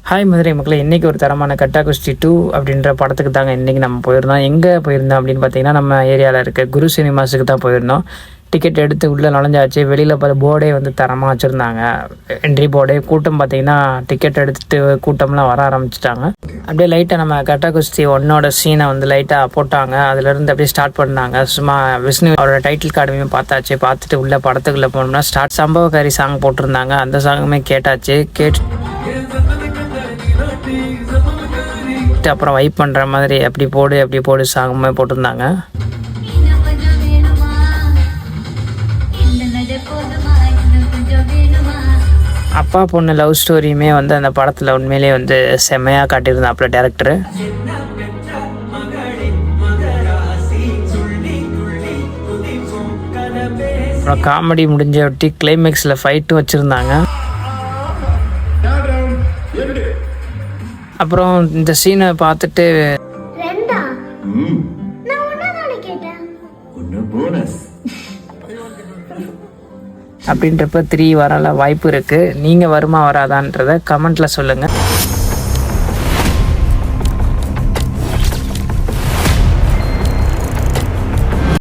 Hi Madurai மக்களை, இன்றைக்கி ஒரு தரமான கட்டாகுஸ்தி 2 அப்படின்ற படத்துக்கு தாங்க இன்றைக்கி நம்ம போயிருந்தோம். எங்கே போயிருந்தோம் அப்படின்னு பார்த்தீங்கன்னா, நம்ம ஏரியாவில் இருக்க குரு சினிமாஸுக்கு தான் போயிருந்தோம். டிக்கெட் எடுத்து உள்ளே நுழைஞ்சாச்சு. வெளியில் பார்த்து போர்டே வந்து தரமாக வச்சுருந்தாங்க, என்ட்ரி போர்டே. கூட்டம் பார்த்திங்கன்னா டிக்கெட் எடுத்துகிட்டு கூட்டம்லாம் வர ஆரம்பிச்சிட்டாங்க. அப்படியே லைட்டாக நம்ம கட்டாகுஸ்தி 1 சீனை வந்து லைட்டாக போட்டாங்க. அதுலேருந்து அப்படியே ஸ்டார்ட் பண்ணாங்க. சும்மா விஷ்ணு அவரோட டைட்டில் கார்டுமே பார்த்தாச்சு. பார்த்துட்டு உள்ளே படத்துக்குள்ளே போனோம்னா சம்பவக்காரி சாங் போட்டிருந்தாங்க. அந்த சாங்குமே கேட்டாச்சு. அப்புறம் வைப் பண்ணுற மாதிரி அப்படி போடு சாங்குமே போட்டிருந்தாங்க. அப்பா பொண்ணு லவ் ஸ்டோரியுமே வந்து அந்த படத்தில் உண்மையிலே வந்து செம்மையாக காட்டியிருந்தாப்புல டேரக்டரு. அப்புறம் காமெடி முடிஞ்ச ஒட்டி கிளைமேக்ஸில் ஃபைட்டும் வச்சுருந்தாங்க. அப்புறம் இந்த சீனை பார்த்துட்டு அப்படின்றப்ப 3 வரல வாய்ப்பு இருக்குது. நீங்கள் வருமா வராதான்றதை கமெண்ட்டில் சொல்லுங்கள்.